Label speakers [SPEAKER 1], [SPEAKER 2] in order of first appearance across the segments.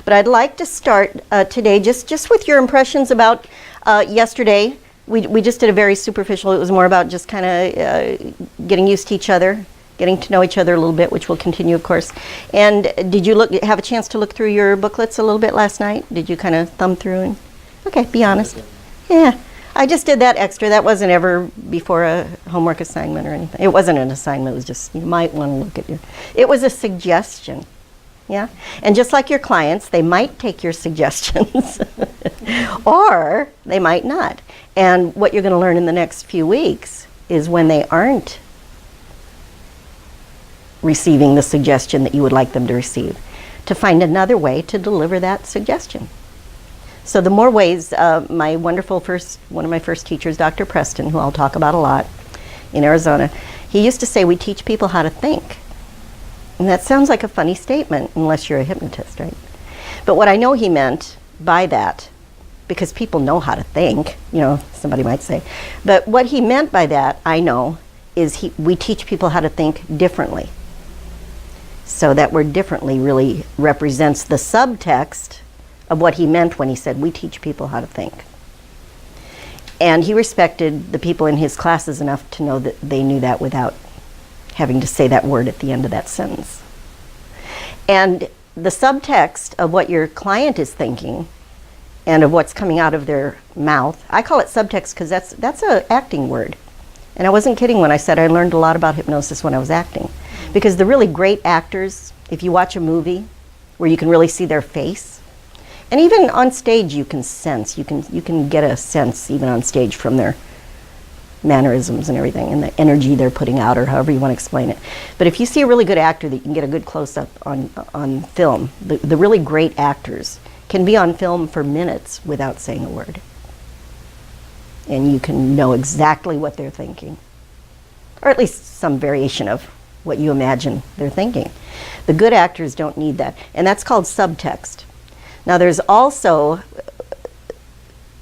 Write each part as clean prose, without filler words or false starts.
[SPEAKER 1] But I'd like to start today just with your impressions about yesterday. We just did a very superficial, it was more about just kind of getting used to each other, getting to know each other a little bit, which will continue, of course. And did you have a chance to look through your booklets a little bit last night? Did you kind of thumb through? And okay, be honest. Yeah, I just did that extra. That wasn't ever before a homework assignment or anything. It wasn't an assignment, it was just, you might want to look at it was a suggestion. Yeah, and just like your clients, they might take your suggestions or they might not. And what you're going to learn in the next few weeks is when they aren't receiving the suggestion that you would like them to receive, to find another way to deliver that suggestion. So the more ways, my wonderful one of my first teachers, Dr. Preston, who I'll talk about a lot in Arizona, he used to say we teach people how to think. And that sounds like a funny statement unless you're a hypnotist, right? But what I know he meant by that, because people know how to think, somebody might say, but what he meant by that, I know, is we teach people how to think differently. So that word differently really represents the subtext of what he meant when he said we teach people how to think. And he respected the people in his classes enough to know that they knew that without having to say that word at the end of that sentence. And the subtext of what your client is thinking and of what's coming out of their mouth, I call it subtext because that's an acting word. And I wasn't kidding when I said I learned a lot about hypnosis when I was acting. Because the really great actors, if you watch a movie where you can really see their face, and even on stage you can sense, you can get a sense even on stage from their mannerisms and everything and the energy they're putting out, or however you want to explain it. But if you see a really good actor that you can get a good close-up on film, the really great actors can be on film for minutes without saying a word. And you can know exactly what they're thinking, or at least some variation of what you imagine they're thinking. The good actors don't need that, and that's called subtext. Now there's also,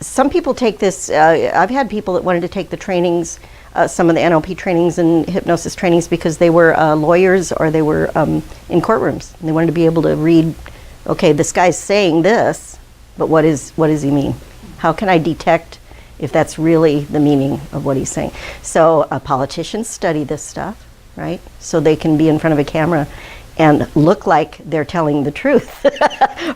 [SPEAKER 1] some people take this, I've had people that wanted to take the trainings, some of the NLP trainings and hypnosis trainings because they were lawyers or they were in courtrooms. And they wanted to be able to read, okay, this guy's saying this, but what does he mean? How can I detect if that's really the meaning of what he's saying? So politicians study this stuff, right? So they can be in front of a camera and look like they're telling the truth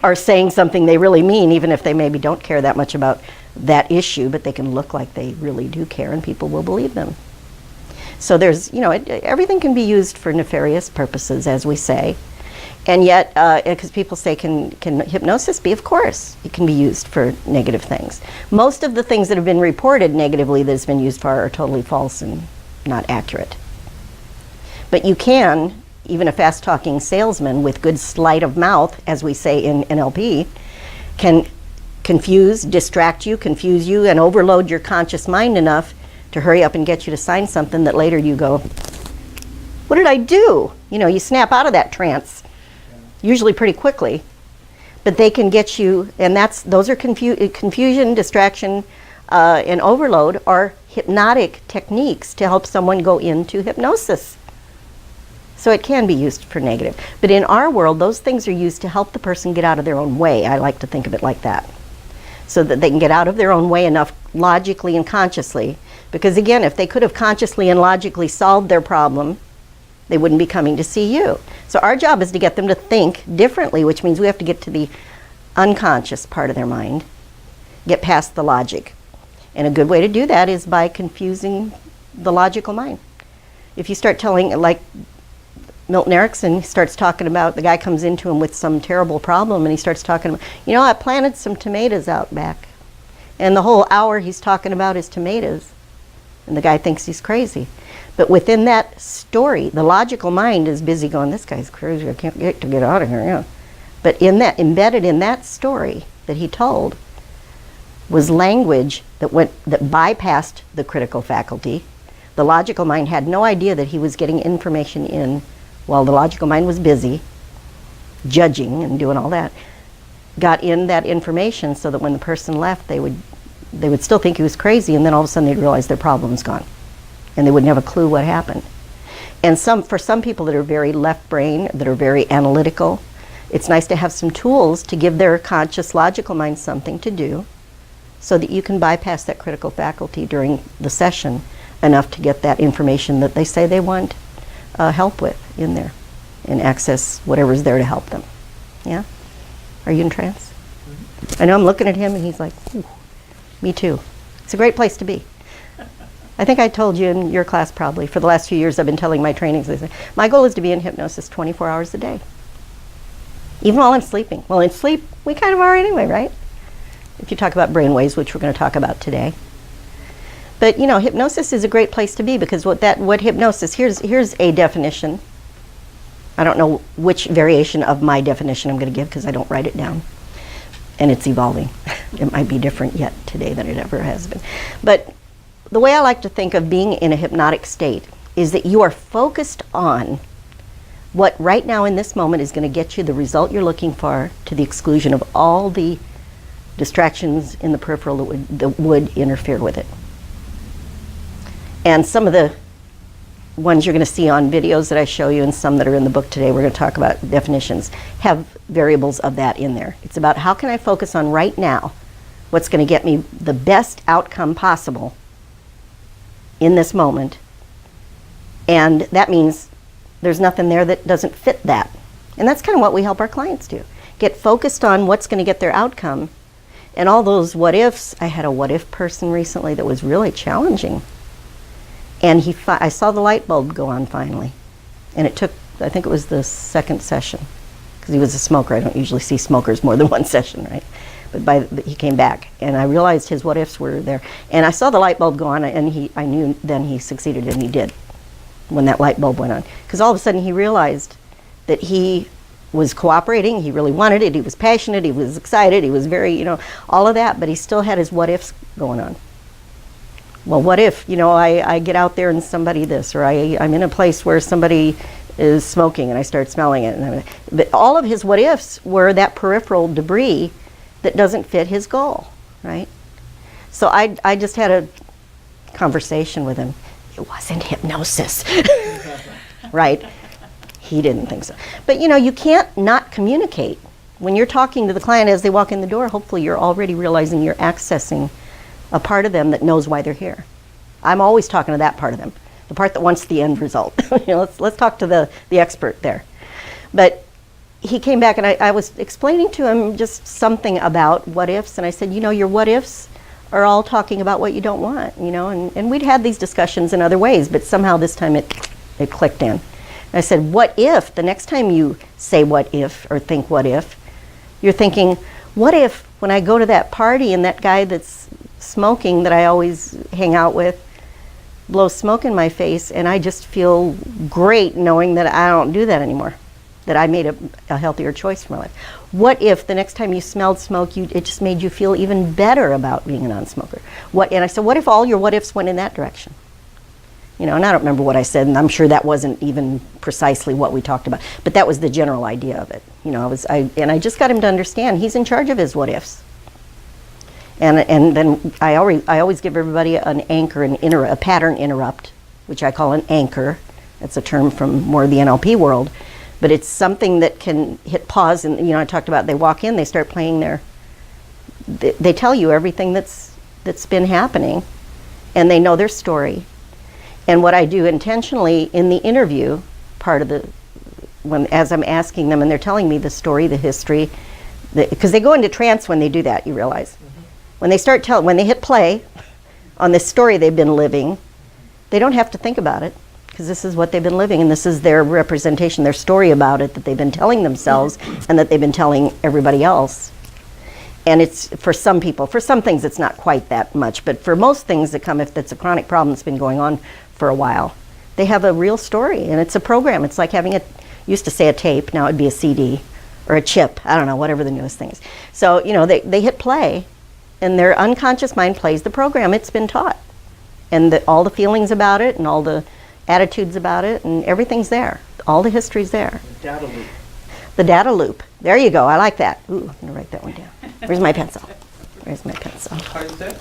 [SPEAKER 1] or saying something they really mean, even if they maybe don't care that much about that issue, but they can look like they really do care and people will believe them. So there's, everything can be used for nefarious purposes, as we say. And yet, because people say, can hypnosis be? Of course, it can be used for negative things. Most of the things that have been reported negatively that it's been used for are totally false and not accurate. But you can, even a fast-talking salesman with good sleight of mouth, as we say in NLP, can confuse, distract you, confuse you, and overload your conscious mind enough to hurry up and get you to sign something that later you go, what did I do? You snap out of that trance, usually pretty quickly. But they can get you, and those are confusion, distraction, and overload are hypnotic techniques to help someone go into hypnosis. So it can be used for negative. But in our world, those things are used to help the person get out of their own way. I like to think of it like that. So that they can get out of their own way enough logically and consciously. Because again, if they could have consciously and logically solved their problem, they wouldn't be coming to see you. So our job is to get them to think differently, which means we have to get to the unconscious part of their mind, get past the logic. And a good way to do that is by confusing the logical mind. If you start telling, like Milton Erickson starts talking about, the guy comes into him with some terrible problem and he starts talking about, I planted some tomatoes out back. And the whole hour he's talking about his tomatoes. And the guy thinks he's crazy. But within that story, the logical mind is busy going, this guy's crazy, I can't get out of here. But embedded in that story that he told was language that bypassed the critical faculty. The logical mind had no idea that he was getting information in while the logical mind was busy judging and doing all that, got in that information so that when the person left, they would still think he was crazy, and then all of a sudden they'd realize their problem's gone. And they wouldn't have a clue what happened. And for some people that are very left brain, that are very analytical, It's nice to have some tools to give their conscious, logical mind something to do so that you can bypass that critical faculty during the session enough to get that information that they say they want help with in there and access whatever's there to help them. Yeah? Are you in trance? Mm-hmm. I know I'm looking at him and he's like, ooh, me too. It's a great place to be. I think I told you in your class probably, for the last few years I've been telling my trainings, I say, my goal is to be in hypnosis 24 hours a day. Even while I'm sleeping. Well, in sleep, we kind of are anyway, right? If you talk about brainwaves, which we're going to talk about today. But, you know, hypnosis is a great place to be because what hypnosis, here's a definition. I don't know which variation of my definition I'm going to give because I don't write it down. And it's evolving. It might be different yet today than it ever has been. But the way I like to think of being in a hypnotic state is that you are focused on what right now in this moment is going to get you the result you're looking for to the exclusion of all the distractions in the peripheral that would interfere with it. And some of the ones you're going to see on videos that I show you and some that are in the book today, we're going to talk about definitions, have variables of that in there. It's about how can I focus on right now what's going to get me the best outcome possible in this moment. And that means there's nothing there that doesn't fit that. And that's kind of what we help our clients do. Get focused on what's going to get their outcome. And all those what ifs, I had a what if person recently that was really challenging. And I saw the light bulb go on finally. And it took, I think it was the second session. Because he was a smoker. I don't usually see smokers more than one session, right? But he came back. And I realized his what ifs were there. And I saw the light bulb go on, and I knew then he succeeded, and he did, when that light bulb went on. Because all of a sudden he realized that he was cooperating, he really wanted it, he was passionate, he was excited, he was very, you know, all of that, but he still had his what ifs going on. Well, what if, you know, I get out there and somebody this, or I'm in a place where somebody is smoking and I start smelling it. But all of his what ifs were that peripheral debris that doesn't fit his goal, right? So I just had a conversation with him. It wasn't hypnosis, right? He didn't think so. But you know, you can't not communicate. When you're talking to the client as they walk in the door, hopefully you're already realizing you're accessing a part of them that knows why they're here. I'm always talking to that part of them, the part that wants the end result. You know, let's talk to the expert there. But he came back and I was explaining to him just something about what ifs, and I said, you know, your what ifs are all talking about what you don't want, you know, and we'd had these discussions in other ways, but somehow this time it clicked in. And I said, what if, the next time you say what if or think what if, you're thinking, what if when I go to that party and that guy that's smoking that I always hang out with blows smoke in my face and I just feel great knowing that I don't do that anymore, that I made a healthier choice for my life. What if the next time you smelled smoke, it just made you feel even better about being a non-smoker? And I said, what if all your what ifs went in that direction? You know, and I don't remember what I said, and I'm sure that wasn't even precisely what we talked about, but that was the general idea of it. You know, I just got him to understand he's in charge of his what ifs. And then I always give everybody an anchor, a pattern interrupt, which I call an anchor. That's a term from more of the NLP world. But it's something that can hit pause, and you know, I talked about they walk in, they start playing they tell you everything that's been happening, and they know their story. And what I do intentionally in the interview part of as I'm asking them and they're telling me the story, the history, because they go into trance when they do that, you realize. Mm-hmm. When they hit play on this story they've been living, they don't have to think about it. Because this is what they've been living, and this is their representation, their story about it that they've been telling themselves and that they've been telling everybody else. And it's for some people, for some things it's not quite that much, but for most things that come, if it's a chronic problem that's been going on for a while, they have a real story, and it's a program. It's like having used to say a tape, now it'd be a CD or a chip, I don't know, whatever the newest thing is. So, you know, they hit play, and their unconscious mind plays the program it's been taught. And all the feelings about it and all the attitudes about it, and everything's there. All the history's there.
[SPEAKER 2] The data loop.
[SPEAKER 1] The data loop. There you go. I like that. Ooh, I'm going to write that one down. Where's my pencil? Where's my pencil?
[SPEAKER 2] How is that?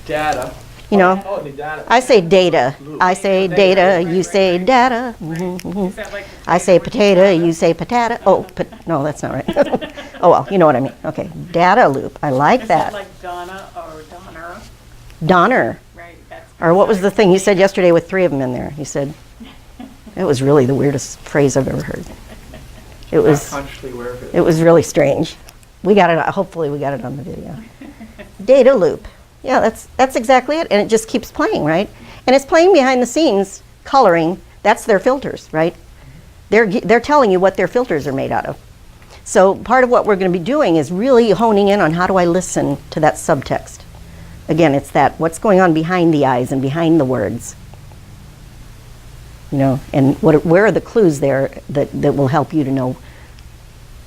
[SPEAKER 2] Data
[SPEAKER 1] You know,
[SPEAKER 2] Oh, the data.
[SPEAKER 1] I say data. I say data,
[SPEAKER 2] right,
[SPEAKER 1] you
[SPEAKER 2] right,
[SPEAKER 1] say
[SPEAKER 2] right.
[SPEAKER 1] data.
[SPEAKER 3] Is that like
[SPEAKER 1] I say potato, you say patata. Oh, no, that's not right. Oh, well, you know what I mean. Okay, data loop. I like
[SPEAKER 3] is
[SPEAKER 1] that.
[SPEAKER 3] that like Donna or Donner?
[SPEAKER 1] Donner.
[SPEAKER 3] Right. That's
[SPEAKER 1] Or what was the thing you said yesterday with 3 of them in there? You said, it was really the weirdest phrase I've ever heard. It
[SPEAKER 2] Not
[SPEAKER 1] was,
[SPEAKER 2] consciously aware of it.
[SPEAKER 1] it was really strange. We got it, hopefully we got it on the video. Data loop. Yeah, that's exactly it. And it just keeps playing, right? And it's playing behind the scenes, coloring. That's their filters, right? They're telling you what their filters are made out of. So part of what we're going to be doing is really honing in on how do I listen to that subtext. Again, it's that what's going on behind the eyes and behind the words. You know, and where are the clues there that will help you to know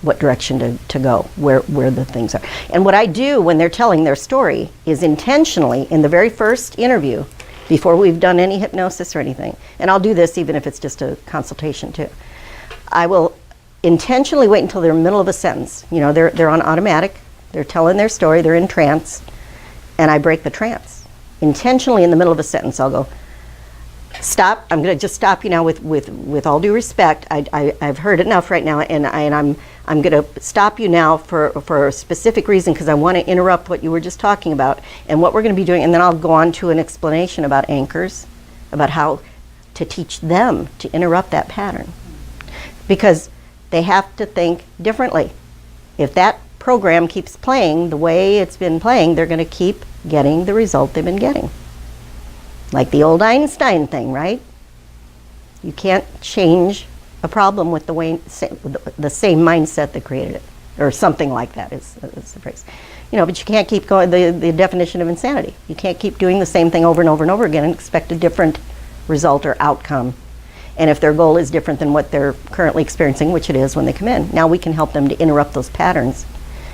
[SPEAKER 1] what direction to go, where the things are. And what I do when they're telling their story is intentionally, in the very first interview, before we've done any hypnosis or anything, and I'll do this even if it's just a consultation too, I will intentionally wait until they're in the middle of a sentence. You know, they're on automatic, they're telling their story, they're in trance, and I break the trance. Intentionally in the middle of a sentence, I'll go, stop, I'm going to just stop you now with all due respect. I've heard enough right now, and I'm going to stop you now for a specific reason because I want to interrupt what you were just talking about and what we're going to be doing, and then I'll go on to an explanation about anchors, about how to teach them to interrupt that pattern. Because they have to think differently. If that program keeps playing the way it's been playing, they're going to keep getting the result they've been getting. Like the old Einstein thing, right? You can't change a problem with the same mindset that created it, or something like that is the phrase. You know, but you can't keep going, the definition of insanity. You can't keep doing the same thing over and over and over again and expect a different result or outcome. And if their goal is different than what they're currently experiencing, which it is when they come in, now we can help them to interrupt those patterns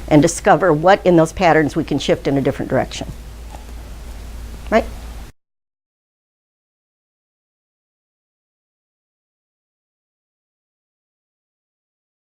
[SPEAKER 1] and discover what in those patterns we can shift in a different direction. Right?